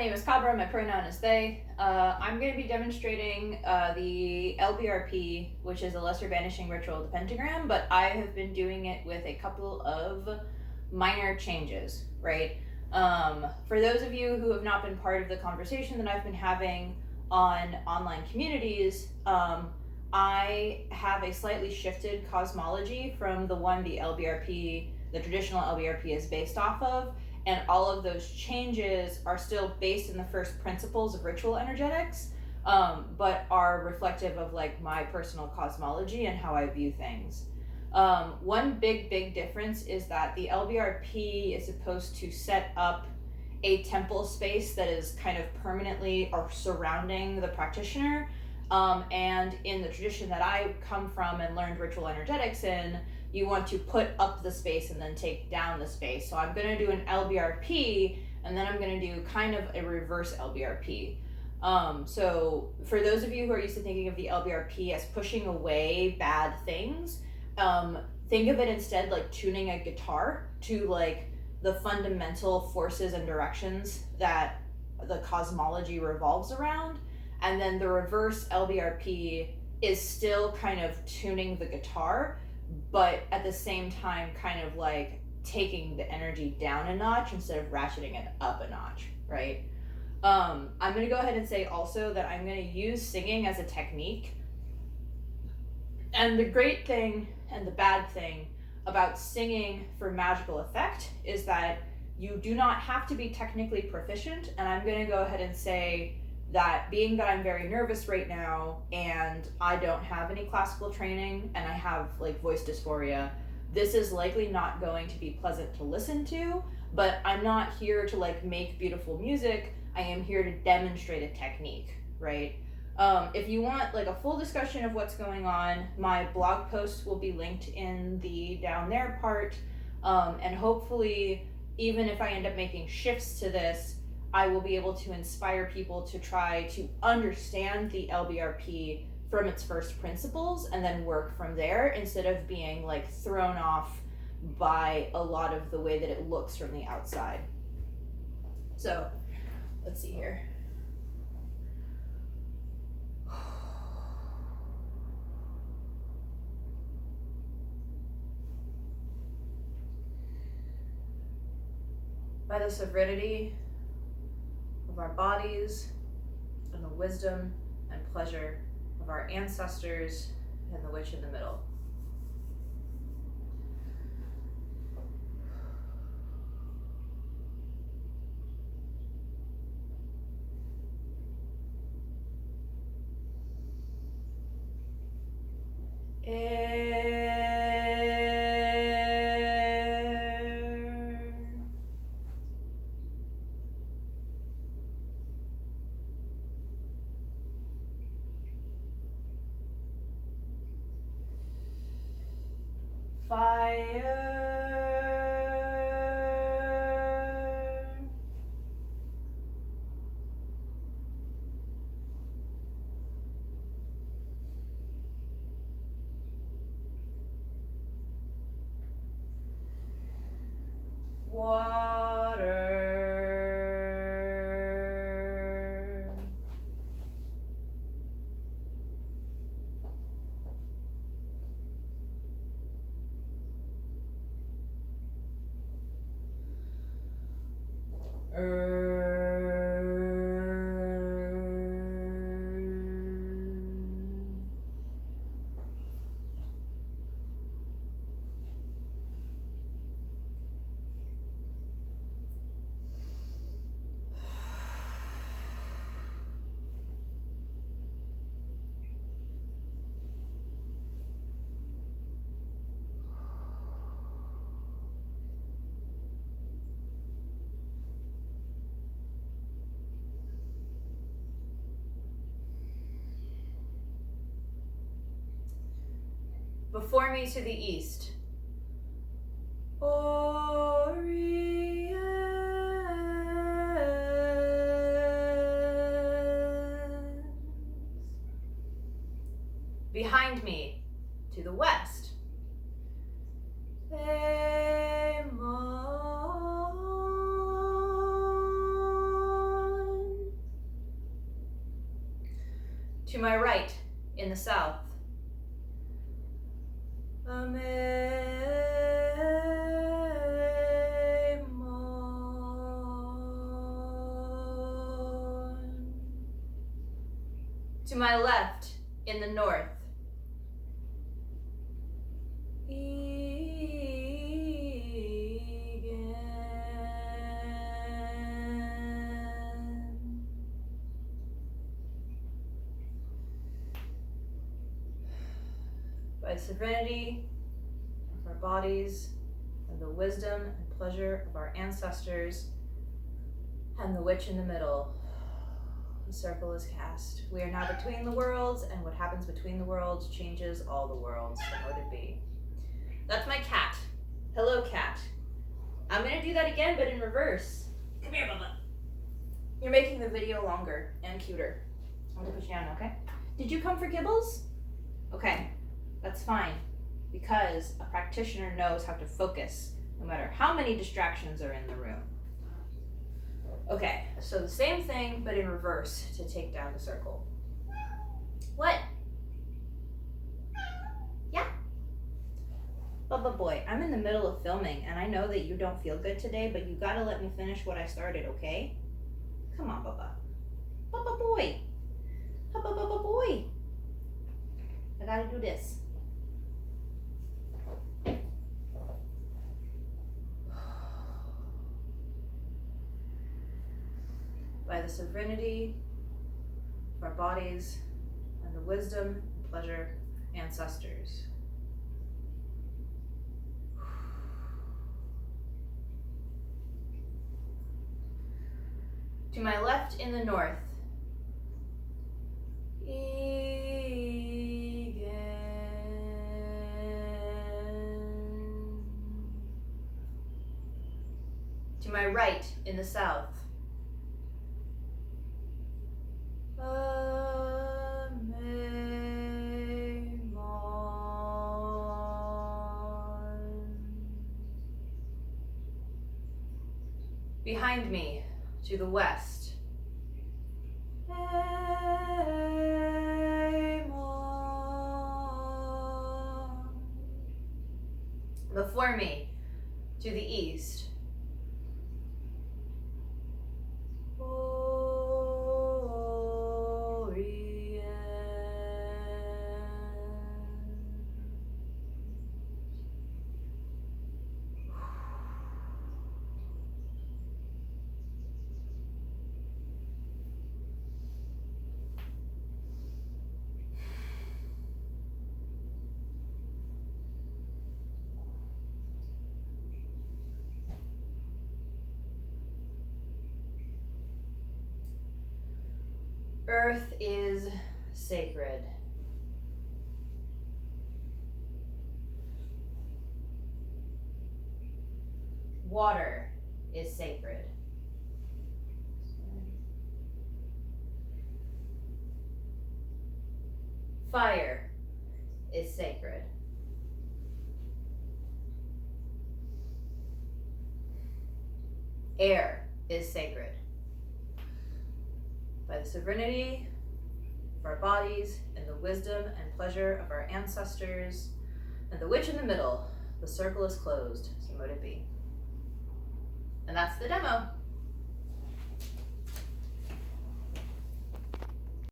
name is Cabra, my pronoun is they. I'm going to be demonstrating the LBRP, which is a lesser banishing ritual of the pentagram, but I have been doing it with a couple of minor changes, right? For those of you who have not been part of the conversation that I've been having on online communities, I have a slightly shifted cosmology from the one the LBRP, the traditional LBRP, is based off of. And all of those changes are still based in the first principles of ritual energetics, but are reflective of like my personal cosmology and how I view things. One big difference is that the LBRP is supposed to set up a temple space that is kind of permanently or surrounding the practitioner. And in the tradition that I come from and learned ritual energetics in, you want to put up the space and then take down the space. So I'm going to do an LBRP, and then I'm going to do kind of a reverse LBRP. So for those of you who are used to thinking of the LBRP as pushing away bad things, think of it instead like tuning a guitar to like the fundamental forces and directions that the cosmology revolves around. And then the reverse LBRP is still kind of tuning the guitar, but at the same time kind of like taking the energy down a notch instead of ratcheting it up a notch, right? I'm going to go ahead and say also that I'm going to use singing as a technique. And the great thing and the bad thing about singing for magical effect is that you do not have to be technically proficient. And I'm going to go ahead and say that being that I'm very nervous right now and I don't have any classical training and I have like voice dysphoria, this is likely not going to be pleasant to listen to, but I'm not here to like make beautiful music. I am here to demonstrate a technique, right? If you want like a full discussion of what's going on, my blog post will be linked in the down there part. And hopefully, even if I end up making shifts to this, I will be able to inspire people to try to understand the LBRP from its first principles and then work from there instead of being like thrown off by a lot of the way that it looks from the outside. So let's see here. By the sovereignty of our bodies and the wisdom and pleasure of our ancestors and the witch in the middle. Fire. Water. Before me to the east. Oriens. Behind me to the west. Amos. To my right, in the south. To my left, in the north. By the serenity of our bodies and the wisdom and pleasure of our ancestors and the witch in the middle, the circle is cast. We are now between the worlds, and what happens between the worlds changes all the worlds. So let it be. That's my cat. Hello, cat. I'm gonna do that again, but in reverse. Come here, Bubba. You're making the video longer and cuter. I'm gonna push you down, okay? Did you come for kibbles? Okay, that's fine, because a practitioner knows how to focus, no matter how many distractions are in the room. Okay, so the same thing, but in reverse to take down the circle. What? Yeah? Bubba boy, I'm in the middle of filming, and I know that you don't feel good today, but you gotta let me finish what I started, okay? Come on, Bubba. Bubba boy. Bubba boy. I gotta do this. By the serenity of our bodies and the wisdom and pleasure of ancestors. To my left in the north. To my right in the south. Behind me, to the west. Before me, to the east. Earth is sacred. Water is sacred. Fire is sacred. Air is sacred. By the serenity of our bodies and the wisdom and pleasure of our ancestors and the witch in the middle, the circle is closed, so mote it be. And that's the demo.